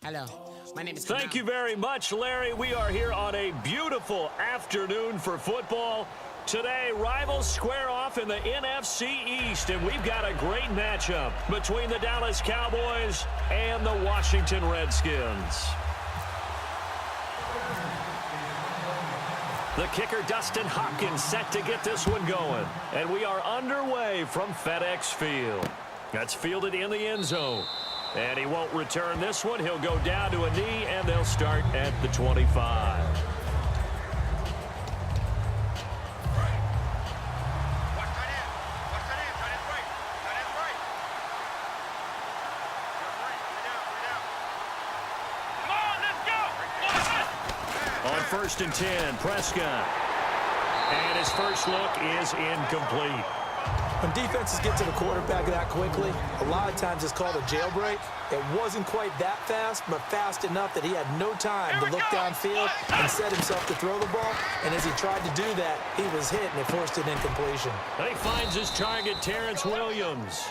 Hello, my name is Thank you very much, Larry. We are here on a beautiful afternoon for football. Today, rivals square off in the NFC East, and we've got a great matchup between the Dallas Cowboys and the Washington Redskins. The kicker, Dustin Hopkins, set to get this one going. And we are underway from FedEx Field. That's fielded in the end zone. And he won't return this one. He'll go down to a knee, and they'll start at the 25. On 1st and 10, Prescott. And his first look is incomplete. When defenses get to the quarterback that quickly, a lot of times it's called a jailbreak. It wasn't quite that fast, but fast enough that he had no time to look downfield and set himself to throw the ball. And as he tried to do that, he was hit, and it forced an incompletion. And he finds his target, Terrence Williams.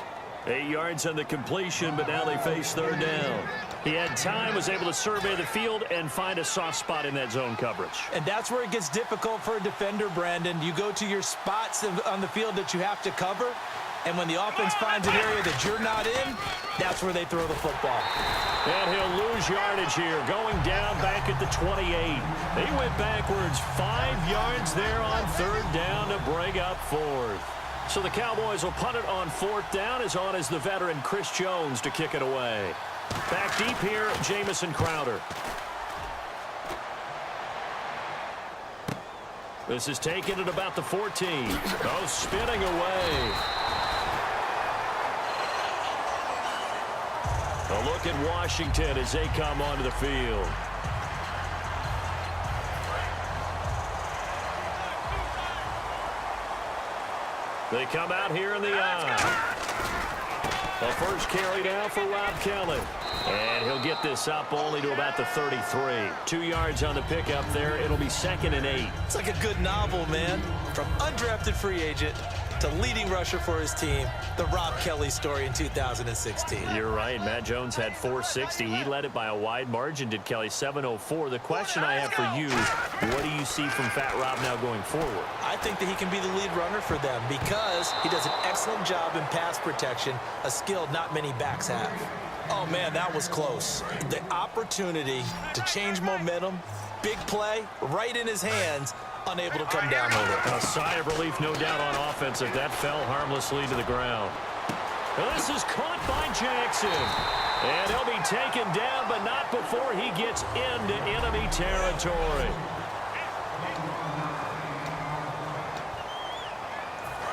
8 yards on the completion, but now they face third down. He had time, was able to survey the field and find a soft spot in that zone coverage. And that's where it gets difficult for a defender, Brandon. You go to your spots on the field that you have to cover, and when the offense finds an area that you're not in, that's where they throw the football. And he'll lose yardage here, going down back at the 28. He went backwards 5 yards there on third down to bring up fourth. So the Cowboys will punt it on fourth down. As on is the veteran Chris Jones to kick it away. Back deep here, Jamison Crowder. This is taken at about the 14. Oh, spinning away. A look at Washington as they come onto the field. They come out here in the eye. The first carry down for Rob Kelly. And he'll get this up only to about the 33. 2 yards on the pickup there. It'll be 2nd and 8. It's like a good novel, man. From undrafted free agent to leading rusher for his team, the Rob Kelly story in 2016. You're right. Matt Jones had 460. He led it by a wide margin, did Kelly, 704. The question I have for you, what do you see from Fat Rob now going forward? I think that he can be the lead runner for them because he does an excellent job in pass protection, a skill not many backs have. Oh, man, that was close. The opportunity to change momentum, big play, right in his hands, unable to come down with it. A sigh of relief, no doubt, on offense if that fell harmlessly to the ground. Well, this is caught by Jackson. And he'll be taken down, but not before he gets into enemy territory.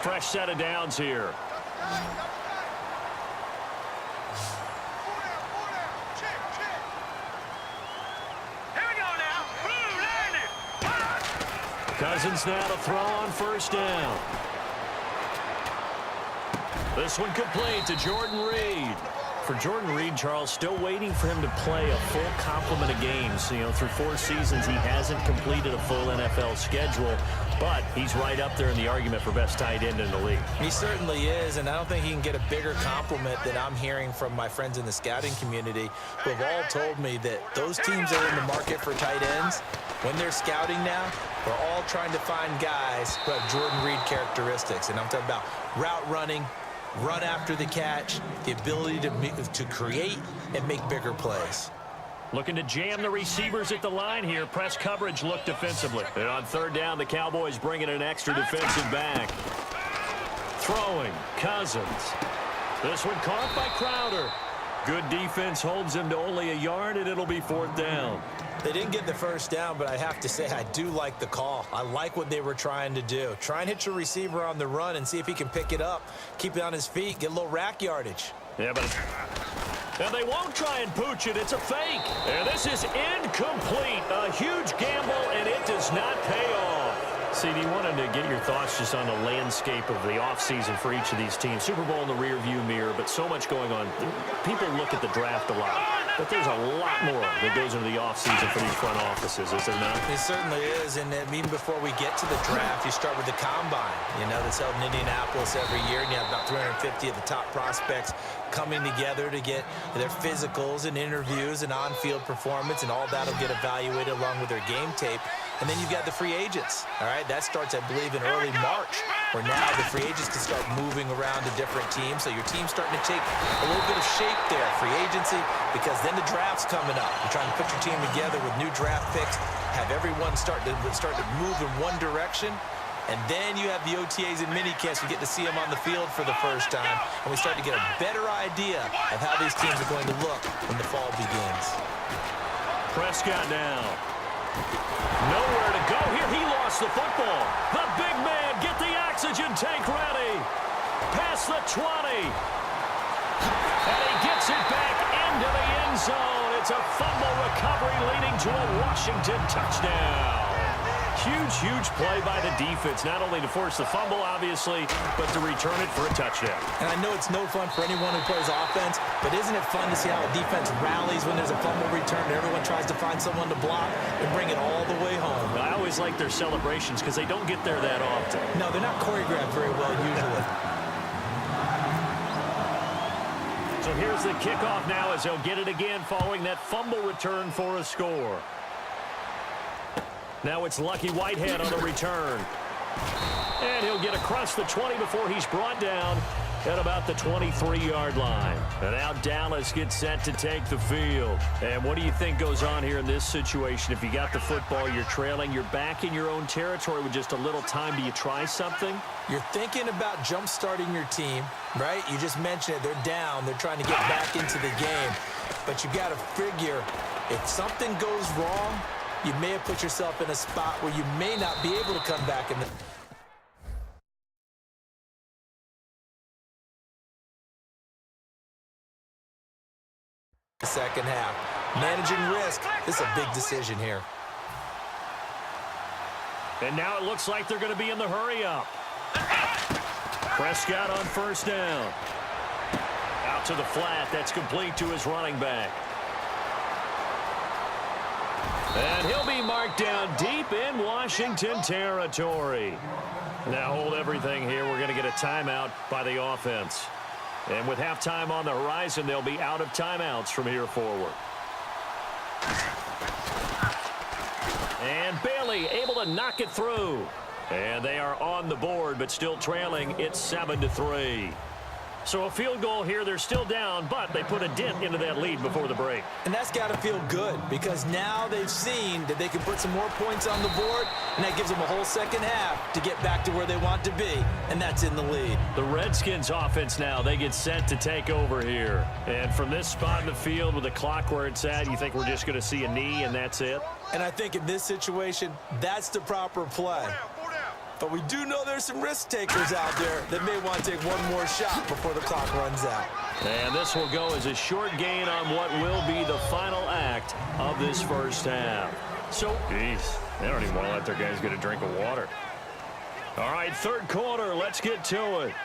Fresh set of downs here. Cousins now to throw on first down. This one complete to Jordan Reed. For Jordan Reed, Charles, still waiting for him to play a full complement of games. You know, through 4 seasons, he hasn't completed a full NFL schedule, but he's right up there in the argument for best tight end in the league. He certainly is, and I don't think he can get a bigger compliment than I'm hearing from my friends in the scouting community who have all told me that those teams that are in the market for tight ends, when they're scouting now, they're all trying to find guys who have Jordan Reed characteristics. And I'm talking about route running, run after the catch, the ability to create and make bigger plays. Looking to jam the receivers at the line here. Press coverage look defensively. And on third down, the Cowboys bringing an extra defensive back. Throwing, Cousins. This one caught by Crowder. Good defense holds him to only a yard, and it'll be fourth down. They didn't get the first down, but I have to say I do like the call. I like what they were trying to do. Try and hit your receiver on the run and see if he can pick it up, keep it on his feet, get a little rack yardage. Yeah, but and they won't try and pooch it. It's a fake. And this is incomplete. A huge gamble, and it does not pay off. CD, wanted to get your thoughts just on the landscape of the offseason for each of these teams. Super Bowl in the rearview mirror, but so much going on. People look at the draft a lot. But there's a lot more that goes into the offseason for these front offices, is there not? It certainly is, and even before we get to the draft, you start with the combine. You know, that's held in Indianapolis every year, and you have about 350 of the top prospects coming together to get their physicals and interviews and on-field performance, and all that will get evaluated along with their game tape. And then you've got the free agents, all right? That starts, I believe, in early March, where now the free agents can start moving around to different teams. So your team's starting to take a little bit of shape there, free agency, because then the draft's coming up. You're trying to put your team together with new draft picks, have everyone start to move in one direction. And then you have the OTAs and minicamps. We get to see them on the field for the first time. And we start to get a better idea of how these teams are going to look when the fall begins. Prescott now. Nowhere to go here. He lost the football. The big man, get the oxygen tank ready. Past the 20. And he gets it back into the end zone. It's a fumble recovery leading to a Washington touchdown. Huge, huge play by the defense, not only to force the fumble, obviously, but to return it for a touchdown. And I know it's no fun for anyone who plays offense, but isn't it fun to see how a defense rallies when there's a fumble return and everyone tries to find someone to block and bring it all the way home? I always like their celebrations because they don't get there that often. No, they're not choreographed very well usually. So here's the kickoff now as they'll get it again following that fumble return for a score. Now it's Lucky Whitehead on the return. And he'll get across the 20 before he's brought down at about the 23-yard line. And now Dallas gets set to take the field. And what do you think goes on here in this situation? If you got the football, you're trailing, you're back in your own territory with just a little time. Do you try something? You're thinking about jump-starting your team, right? You just mentioned it. They're down. They're trying to get back into the game. But you got to figure if something goes wrong, you may have put yourself in a spot where you may not be able to come back in the second half. Managing risk. This is a big decision here. And now it looks like they're going to be in the hurry-up. Prescott on first down. Out to the flat. That's complete to his running back. And he'll be marked down deep in Washington territory. Now hold everything here. We're going to get a timeout by the offense. And with halftime on the horizon, they'll be out of timeouts from here forward. And Bailey able to knock it through. And they are on the board, but still trailing. It's 7-3. So a field goal here. They're still down, but they put a dent into that lead before the break. And that's got to feel good because now they've seen that they can put some more points on the board, and that gives them a whole second half to get back to where they want to be, and that's in the lead. The Redskins offense now, they get set to take over here. And from this spot in the field with the clock where it's at, you think we're just going to see a knee and that's it? And I think in this situation, that's the proper play. But we do know there's some risk takers out there that may want to take one more shot before the clock runs out. And this will go as a short gain on what will be the final act of this first half. So, geez, they don't even want to let their guys get a drink of water. All right, third quarter, let's get to it.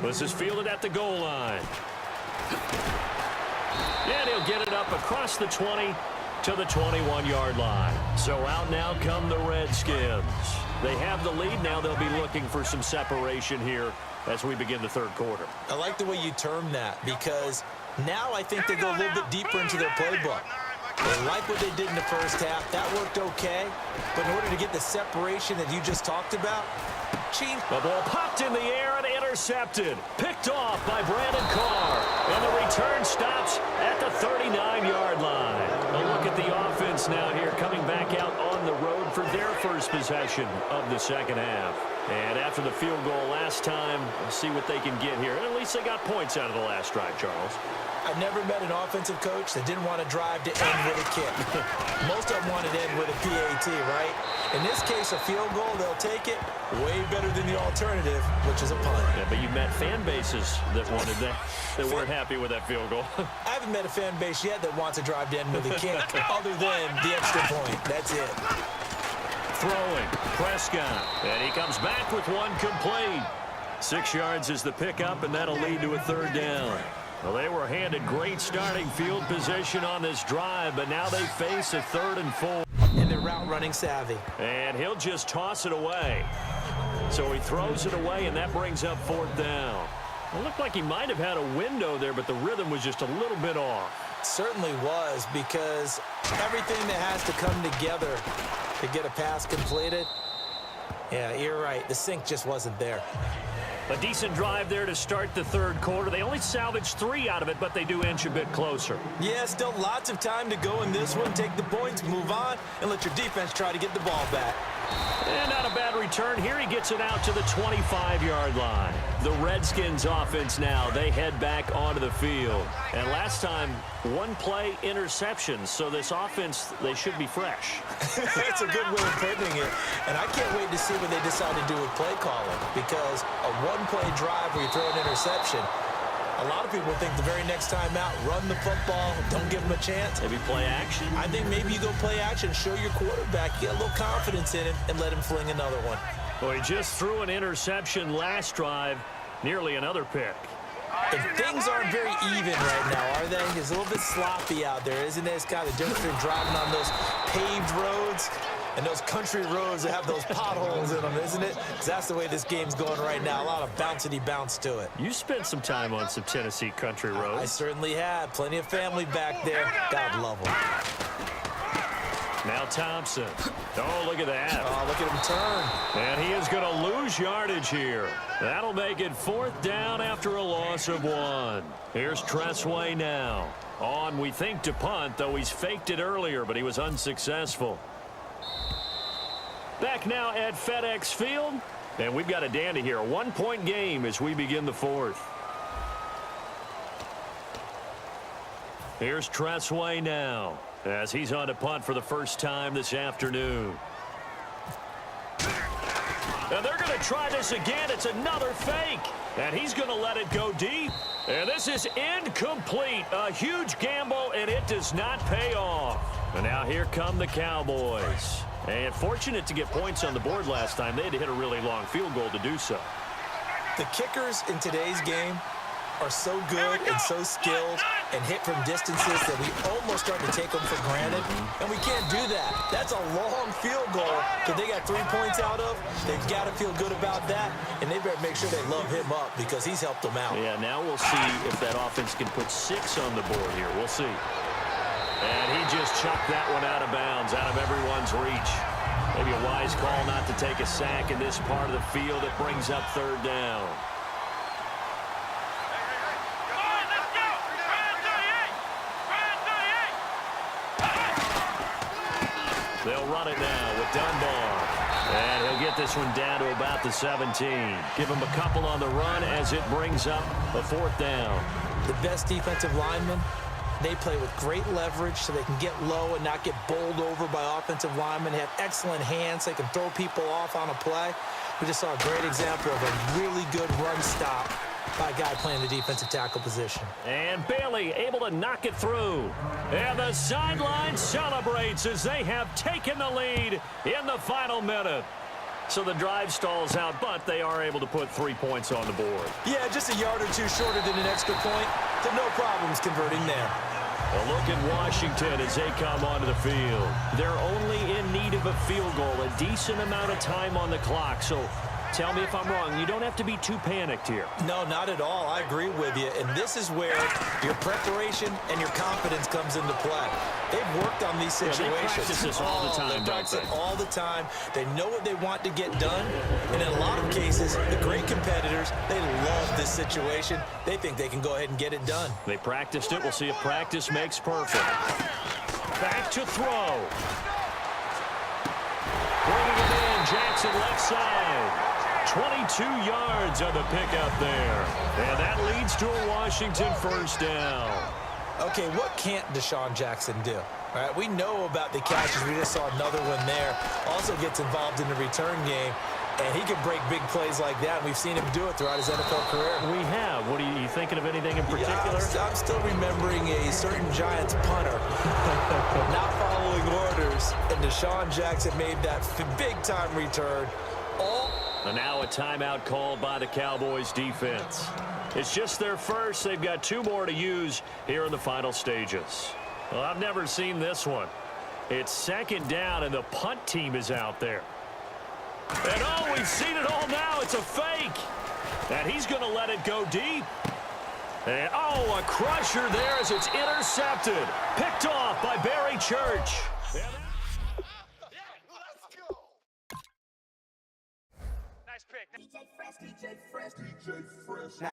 This is fielded at the goal line. And he'll get it up across the 20 to the 21-yard line. So out now come the Redskins. They have the lead. Now they'll be looking for some separation here as we begin the third quarter. I like the way you term that because now I think they go a little bit deeper into their playbook. They like what they did in the first half. That worked okay. But in order to get the separation that you just talked about, Chief. The ball popped in the air and intercepted. Picked off by Brandon Carr. And the return stops at the 39-yard line. A look at the offense now here coming back out on the road for their first possession of the second half. And after the field goal last time, let's see what they can get here. And at least they got points out of the last drive, Charles. I've never met an offensive coach that didn't want to drive to end with a kick. Most of them wanted to end with a PAT, right? In this case, a field goal, they'll take it way better than the alternative, which is a punt. Yeah, but you met fan bases that wanted that, that weren't happy with that field goal. I haven't met a fan base yet that wants to drive to end with a kick other than the extra point. That's it. Throwing, Prescott, and he comes back with one complete. 6 yards is the pickup, and that'll lead to a third down. Well, they were handed great starting field position on this drive, but now they face a 3rd and 4. And they're route running savvy. And he'll just toss it away. So he throws it away, and that brings up 4th down. It looked like he might have had a window there, but the rhythm was just a little bit off. It certainly was, because everything that has to come together to get a pass completed, yeah, you're right. The sync just wasn't there. A decent drive there to start the 3rd quarter. They only salvaged 3 out of it, but they do inch a bit closer. Yeah, still lots of time to go in this one. Take the points, move on, and let your defense try to get the ball back. And not a bad return here. He gets it out to the 25-yard line. The Redskins offense now, they head back onto the field. And last time, 1-play interception. So this offense, they should be fresh. That's a good way of putting it. And I can't wait to see what they decide to do with play calling, because a 1-play drive where you throw an interception, a lot of people think the very next time out, run the football, don't give them a chance. Maybe play action? I think maybe you go play action, show your quarterback, get a little confidence in him, and let him fling another one. Well, he just threw an interception last drive, nearly another pick. And things aren't very even right now, are they? It's a little bit sloppy out there, isn't it? It's kind of different than driving on those paved roads and those country roads that have those potholes in them, isn't it? Because that's the way this game's going right now. A lot of bouncy bounce to it. You spent some time on some Tennessee country roads. I certainly have. Plenty of family back there. God love them. Now Thompson. Oh, look at that. Oh, look at him turn. And he is going to lose yardage here. That'll make it 4th down after a loss of 1. Here's Tressway now. On, we think, to punt, though he's faked it earlier, but he was unsuccessful. Back now at FedEx Field, and we've got a dandy here. A 1-point game as we begin the 4th. Here's Tressway now, as he's on to punt for the first time this afternoon. And they're going to try this again. It's another fake. And he's going to let it go deep. And this is incomplete. A huge gamble, and it does not pay off. And now here come the Cowboys. And fortunate to get points on the board last time. They had to hit a really long field goal to do so. The kickers in today's game are so good and so skilled and hit from distances that we almost start to take them for granted. And we can't do that. That's a long field goal that they got 3 points out of. They've got to feel good about that, and they better make sure they love him up because he's helped them out. Yeah, now we'll see if that offense can put 6 on the board here. We'll see. And he just chucked that one out of bounds, out of everyone's reach. Maybe a wise call not to take a sack in this part of the field. It brings up 3rd down. They'll run it now with Dunbar. And he'll get this one down to about the 17. Give him a couple on the run as it brings up a 4th down. The best defensive linemen, they play with great leverage so they can get low and not get bowled over by offensive linemen. They have excellent hands. They can throw people off on a play. We just saw a great example of a really good run stop by a guy playing the defensive tackle position. And Bailey able to knock it through. And the sideline celebrates as they have taken the lead in the final minute. So the drive stalls out, but they are able to put 3 points on the board. Yeah, just a yard or two shorter than an extra point, so no problems converting there. A look at Washington as they come onto the field. They're only in need of a field goal, a decent amount of time on the clock. So tell me if I'm wrong. You don't have to be too panicked here. No, not at all. I agree with you. And this is where your preparation and your confidence comes into play. They've worked on these situations. Yeah, they practice this all the time, they practice it all the time. They know what they want to get done. And in a lot of cases, the great competitors, they love this situation. They think they can go ahead and get it done. They practiced it. We'll see if practice makes perfect. Back to throw. Bringing it in, Jackson left side. 22 yards on the pickup there. And that leads to a Washington 1st down. Okay, what can't Deshaun Jackson do? All right, we know about the catches. We just saw another one there. Also gets involved in the return game, and he can break big plays like that. And we've seen him do it throughout his NFL career. We have. What are you thinking of anything in particular? Yeah, I'm still remembering a certain Giants punter not following orders, and Deshaun Jackson made that big-time return. All And now a timeout called by the Cowboys defense. It's just their first. They've got 2 more to use here in the final stages. Well, I've never seen this one. It's second down, and the punt team is out there. And, oh, we've seen it all now. It's a fake. And he's going to let it go deep. And, oh, a crusher there as it's intercepted. Picked off by Barry Church. Nice pick. DJ Fresh.